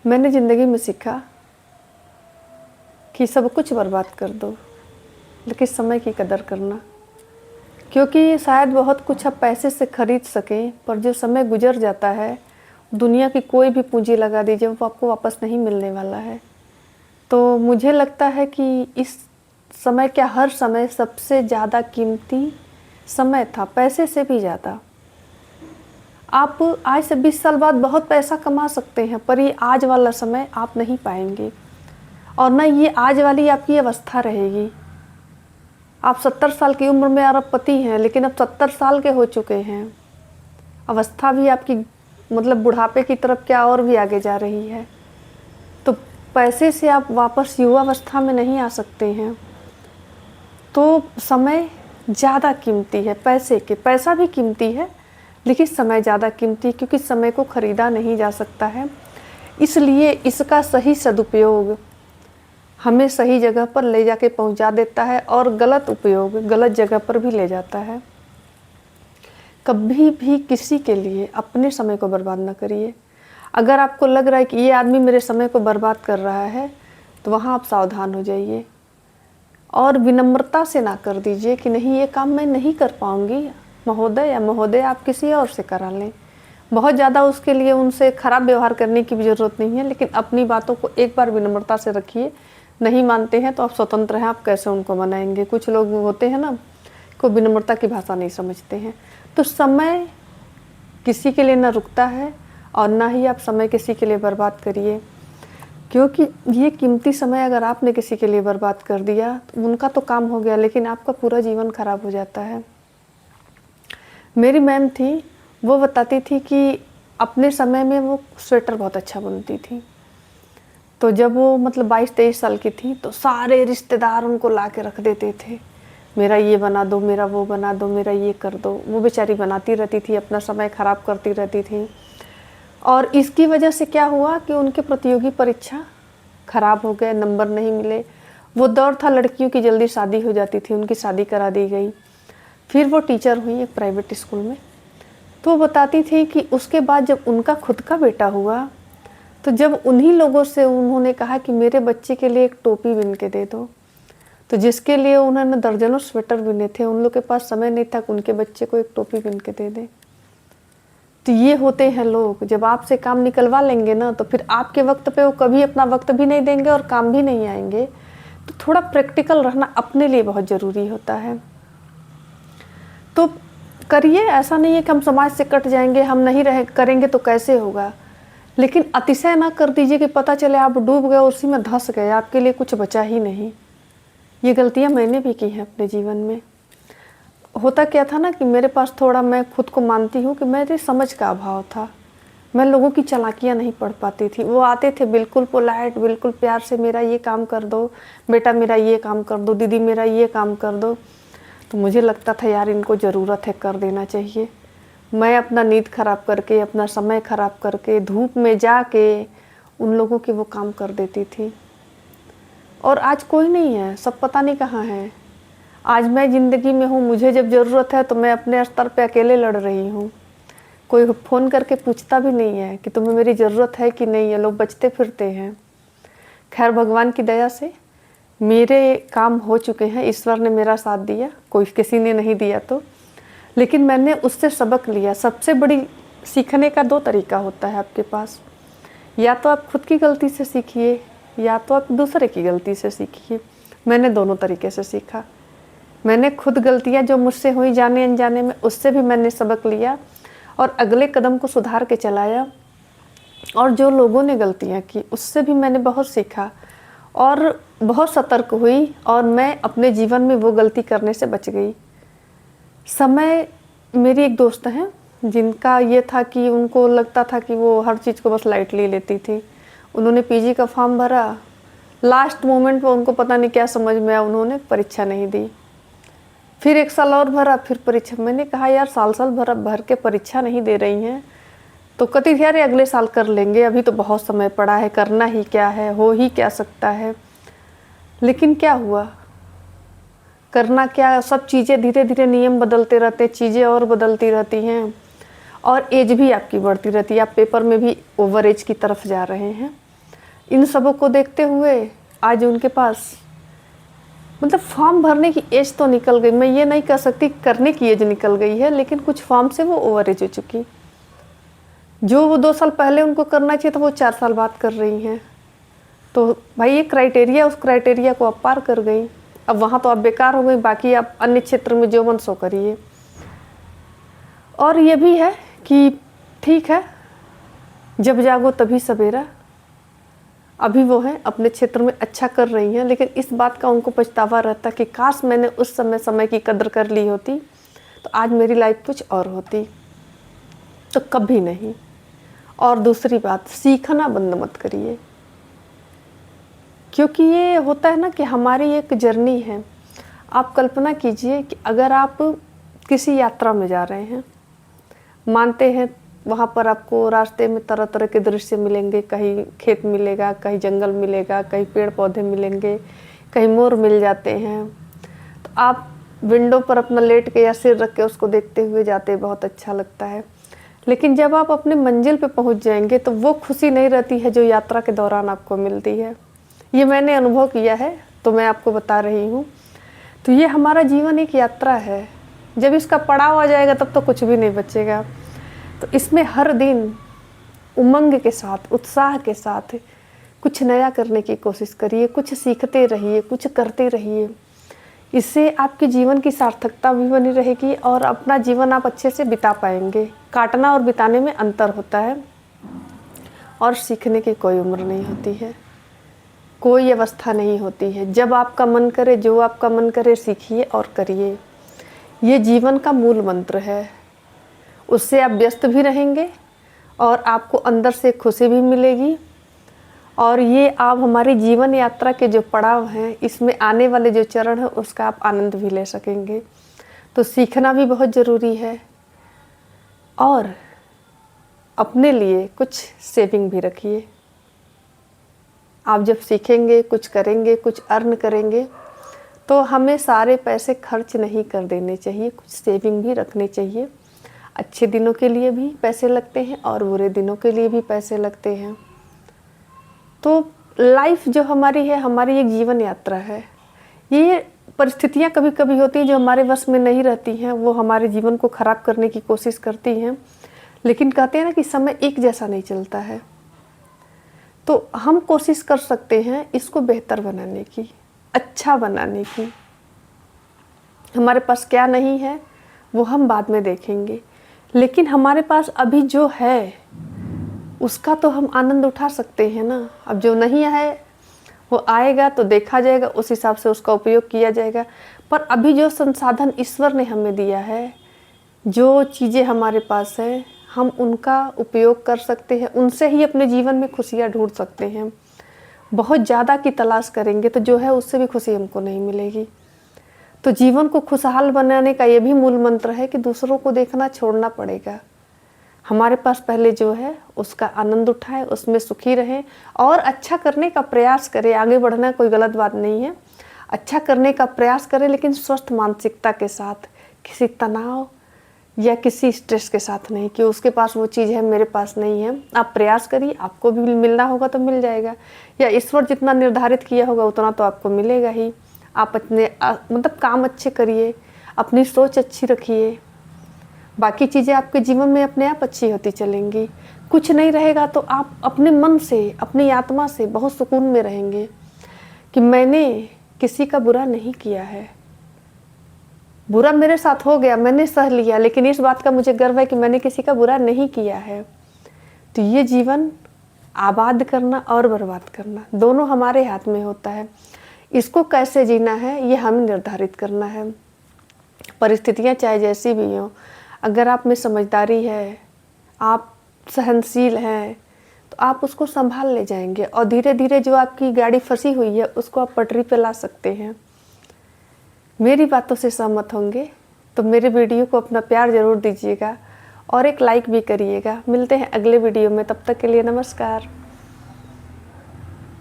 मैंने ज़िंदगी में सीखा कि सब कुछ बर्बाद कर दो, लेकिन समय की कदर करना। क्योंकि शायद बहुत कुछ आप पैसे से खरीद सकें, पर जो समय गुजर जाता है, दुनिया की कोई भी पूंजी लगा दीजिए, वो आपको वापस नहीं मिलने वाला है। तो मुझे लगता है कि इस समय क्या, हर समय सबसे ज़्यादा कीमती समय था, पैसे से भी ज़्यादा। आप आज से 20 साल बाद बहुत पैसा कमा सकते हैं, पर ये आज वाला समय आप नहीं पाएंगे, और ना ये आज वाली आपकी अवस्था रहेगी। आप 70 साल की उम्र में अरबपति हैं, लेकिन अब 70 साल के हो चुके हैं। अवस्था भी आपकी मतलब बुढ़ापे की तरफ क्या और भी आगे जा रही है। तो पैसे से आप वापस युवावस्था में नहीं आ सकते हैं। तो समय ज़्यादा कीमती है पैसे के। पैसा भी कीमती है, लेकिन समय ज़्यादा कीमती है, क्योंकि समय को ख़रीदा नहीं जा सकता है। इसलिए इसका सही सदुपयोग हमें सही जगह पर ले जाके पहुंचा देता है, और गलत उपयोग गलत जगह पर भी ले जाता है। कभी भी किसी के लिए अपने समय को बर्बाद ना करिए। अगर आपको लग रहा है कि ये आदमी मेरे समय को बर्बाद कर रहा है, तो वहाँ आप सावधान हो जाइए और विनम्रता से ना कर दीजिए कि नहीं, ये काम मैं नहीं कर पाऊँगी महोदय या महोदय, आप किसी और से करा लें। बहुत ज़्यादा उसके लिए उनसे ख़राब व्यवहार करने की भी ज़रूरत नहीं है, लेकिन अपनी बातों को एक बार विनम्रता से रखिए। नहीं मानते हैं तो आप स्वतंत्र हैं, आप कैसे उनको मनाएंगे। कुछ लोग होते हैं ना, को विनम्रता की भाषा नहीं समझते हैं। तो समय किसी के लिए ना रुकता है, और ना ही आप समय किसी के लिए बर्बाद करिए, क्योंकि ये कीमती समय अगर आपने किसी के लिए बर्बाद कर दिया तो उनका तो काम हो गया, लेकिन आपका पूरा जीवन खराब हो जाता है। मेरी मैम थी, वो बताती थी कि अपने समय में वो स्वेटर बहुत अच्छा बुनती थी। तो जब वो मतलब 22-23 साल की थी, तो सारे रिश्तेदार उनको ला के रख देते थे, मेरा ये बना दो, मेरा वो बना दो, मेरा ये कर दो। वो बेचारी बनाती रहती थी, अपना समय ख़राब करती रहती थी। और इसकी वजह से क्या हुआ कि उनके प्रतियोगी परीक्षा ख़राब हो गए, नंबर नहीं मिले। वो दौर था लड़कियों की जल्दी शादी हो जाती थी, उनकी शादी करा दी गई। फिर वो टीचर हुई एक प्राइवेट स्कूल में। तो वो बताती थी कि उसके बाद जब उनका खुद का बेटा हुआ, तो जब उन्हीं लोगों से उन्होंने कहा कि मेरे बच्चे के लिए एक टोपी बिन के दे दो, तो जिसके लिए उन्होंने दर्जनों स्वेटर बिने थे, उन लोग के पास समय नहीं था कि उनके बच्चे को एक टोपी बिन के दे दें। तो ये होते हैं लोग, जब आपसे काम निकलवा लेंगे ना, तो फिर आपके वक्त पे वो कभी अपना वक्त भी नहीं देंगे और काम भी नहीं आएंगे। तो थोड़ा प्रैक्टिकल रहना अपने लिए बहुत ज़रूरी होता है। तो करिए, ऐसा नहीं है कि हम समाज से कट जाएंगे, हम नहीं रह करेंगे तो कैसे होगा। लेकिन अतिशय ना कर दीजिए कि पता चले आप डूब गए, उसी में धंस गए, आपके लिए कुछ बचा ही नहीं। ये गलतियां मैंने भी की हैं अपने जीवन में। होता क्या था ना कि मेरे पास थोड़ा, मैं खुद को मानती हूँ कि मेरे समझ का अभाव था। मैं लोगों की चालाकियाँ नहीं पढ़ पाती थी। वो आते थे बिल्कुल पोलाइट, बिल्कुल प्यार से, मेरा ये काम कर दो बेटा, मेरा ये काम कर दो दीदी, मेरा ये काम कर दो। तो मुझे लगता था यार इनको ज़रूरत है, कर देना चाहिए। मैं अपना नींद ख़राब करके, अपना समय ख़राब करके, धूप में जाके उन लोगों के वो काम कर देती थी। और आज कोई नहीं है, सब पता नहीं कहाँ है। आज मैं ज़िंदगी में हूँ, मुझे जब ज़रूरत है तो मैं अपने स्तर पे अकेले लड़ रही हूँ। कोई फ़ोन करके पूछता भी नहीं है कि तुम्हें मेरी ज़रूरत है कि नहीं है। लोग बचते फिरते हैं। खैर, भगवान की दया से मेरे काम हो चुके हैं, ईश्वर ने मेरा साथ दिया, कोई किसी ने नहीं दिया तो। लेकिन मैंने उससे सबक लिया। सबसे बड़ी सीखने का 2 तरीका होता है आपके पास। या तो आप खुद की गलती से सीखिए, या तो आप दूसरे की गलती से सीखिए। मैंने दोनों तरीके से सीखा। मैंने खुद गलतियाँ जो मुझसे हुई जाने अनजाने में, उससे भी मैंने सबक लिया और अगले कदम को सुधार के चलाया। और जो लोगों ने गलतियाँ की, उससे भी मैंने बहुत सीखा और बहुत सतर्क हुई, और मैं अपने जीवन में वो गलती करने से बच गई। समय, मेरी एक दोस्त हैं जिनका ये था कि उनको लगता था कि वो हर चीज़ को बस लाइटली लेती थी। उन्होंने पीजी का फॉर्म भरा, लास्ट मोमेंट पर उनको पता नहीं क्या समझ में आया, उन्होंने परीक्षा नहीं दी। फिर 1 साल और भरा, फिर परीक्षा। मैंने कहा यार साल साल भर के परीक्षा नहीं दे रही हैं, तो कहती थी यार अगले साल कर लेंगे, अभी तो बहुत समय पड़ा है, करना ही क्या है, हो ही क्या सकता है। लेकिन क्या हुआ, करना क्या, सब चीज़ें धीरे धीरे नियम बदलते रहते, चीज़ें और बदलती रहती हैं, और एज भी आपकी बढ़ती रहती है। आप पेपर में भी ओवर एज की तरफ जा रहे हैं। इन सबों को देखते हुए आज उनके पास मतलब फॉर्म भरने की एज तो निकल गई, मैं ये नहीं कह सकती करने की एज निकल गई है, लेकिन कुछ फॉर्म से वो ओवर एज हो चुकी। जो वो 2 साल पहले उनको करना चाहिए था वो 4 साल बाद कर रही हैं। तो भाई ये क्राइटेरिया, उस क्राइटेरिया को आप पार कर गई, अब वहाँ तो आप बेकार हो गई, बाकी आप अन्य क्षेत्र में जो मन सो करिए। और ये भी है कि ठीक है, जब जागो तभी सवेरा। अभी वो हैं अपने क्षेत्र में अच्छा कर रही हैं, लेकिन इस बात का उनको पछतावा रहता कि काश मैंने उस समय की कदर कर ली होती तो आज मेरी लाइफ कुछ और होती। तो कभी नहीं। और दूसरी बात, सीखना बंद मत करिए, क्योंकि ये होता है ना कि हमारी एक जर्नी है। आप कल्पना कीजिए कि अगर आप किसी यात्रा में जा रहे हैं, मानते हैं वहाँ पर आपको रास्ते में तरह तरह के दृश्य मिलेंगे, कहीं खेत मिलेगा, कहीं जंगल मिलेगा, कहीं पेड़ पौधे मिलेंगे, कहीं मोर मिल जाते हैं। तो आप विंडो पर अपना लेट के या सिर रख के उसको देखते हुए जाते, बहुत अच्छा लगता है। लेकिन जब आप अपने मंजिल पे पहुँच जाएंगे तो वो खुशी नहीं रहती है जो यात्रा के दौरान आपको मिलती है। ये मैंने अनुभव किया है तो मैं आपको बता रही हूँ। तो ये हमारा जीवन एक यात्रा है, जब इसका पड़ाव आ जाएगा तब तो कुछ भी नहीं बचेगा। तो इसमें हर दिन उमंग के साथ, उत्साह के साथ कुछ नया करने की कोशिश करिए, कुछ सीखते रहिए, कुछ करते रहिए। इससे आपके जीवन की सार्थकता भी बनी रहेगी और अपना जीवन आप अच्छे से बिता पाएंगे। काटना और बिताने में अंतर होता है, और सीखने की कोई उम्र नहीं होती है, कोई अवस्था नहीं होती है। जब आपका मन करे, जो आपका मन करे सीखिए और करिए। ये जीवन का मूल मंत्र है, उससे आप व्यस्त भी रहेंगे और आपको अंदर से खुशी भी मिलेगी। और ये आप हमारी जीवन यात्रा के जो पड़ाव हैं, इसमें आने वाले जो चरण हैं उसका आप आनंद भी ले सकेंगे। तो सीखना भी बहुत ज़रूरी है, और अपने लिए कुछ सेविंग भी रखिए। आप जब सीखेंगे, कुछ करेंगे, कुछ अर्न करेंगे, तो हमें सारे पैसे खर्च नहीं कर देने चाहिए, कुछ सेविंग भी रखनी चाहिए। अच्छे दिनों के लिए भी पैसे लगते हैं और बुरे दिनों के लिए भी पैसे लगते हैं। तो लाइफ जो हमारी है, हमारी एक जीवन यात्रा है। ये परिस्थितियाँ कभी कभी होती हैं जो हमारे वश में नहीं रहती हैं, वो हमारे जीवन को ख़राब करने की कोशिश करती हैं। लेकिन कहते हैं ना कि समय एक जैसा नहीं चलता है, तो हम कोशिश कर सकते हैं इसको बेहतर बनाने की, अच्छा बनाने की। हमारे पास क्या नहीं है वो हम बाद में देखेंगे, लेकिन हमारे पास अभी जो है उसका तो हम आनंद उठा सकते हैं ना। अब जो नहीं है वो आएगा तो देखा जाएगा, उस हिसाब से उसका उपयोग किया जाएगा। पर अभी जो संसाधन ईश्वर ने हमें दिया है, जो चीज़ें हमारे पास हैं, हम उनका उपयोग कर सकते हैं, उनसे ही अपने जीवन में खुशियाँ ढूंढ सकते हैं। बहुत ज़्यादा की तलाश करेंगे तो जो है उससे भी खुशी हमको नहीं मिलेगी। तो जीवन को खुशहाल बनाने का ये भी मूल मंत्र है कि दूसरों को देखना छोड़ना पड़ेगा। हमारे पास पहले जो है उसका आनंद उठाएं, उसमें सुखी रहें और अच्छा करने का प्रयास करें। आगे बढ़ना कोई गलत बात नहीं है, अच्छा करने का प्रयास करें, लेकिन स्वस्थ मानसिकता के साथ, किसी तनाव या किसी स्ट्रेस के साथ नहीं कि उसके पास वो चीज़ है मेरे पास नहीं है। आप प्रयास करिए, आपको भी मिलना होगा तो मिल जाएगा, या ईश्वर जितना निर्धारित किया होगा उतना तो आपको मिलेगा ही। आप अपने मतलब काम अच्छे करिए, अपनी सोच अच्छी रखिए, बाकी चीज़ें आपके जीवन में अपने आप अच्छी होती चलेंगी। कुछ नहीं रहेगा तो आप अपने मन से, अपनी आत्मा से बहुत सुकून में रहेंगे कि मैंने किसी का बुरा नहीं किया है, बुरा मेरे साथ हो गया, मैंने सह लिया, लेकिन इस बात का मुझे गर्व है कि मैंने किसी का बुरा नहीं किया है। तो ये जीवन आबाद करना और बर्बाद करना दोनों हमारे हाथ में होता है। इसको कैसे जीना है ये हमें निर्धारित करना है। परिस्थितियाँ चाहे जैसी भी हों, अगर आप में समझदारी है, आप सहनशील हैं, तो आप उसको संभाल ले जाएंगे और धीरे धीरे जो आपकी गाड़ी फंसी हुई है उसको आप पटरी पे ला सकते हैं। मेरी बातों से सहमत होंगे तो मेरे वीडियो को अपना प्यार ज़रूर दीजिएगा और एक लाइक भी करिएगा। मिलते हैं अगले वीडियो में, तब तक के लिए नमस्कार।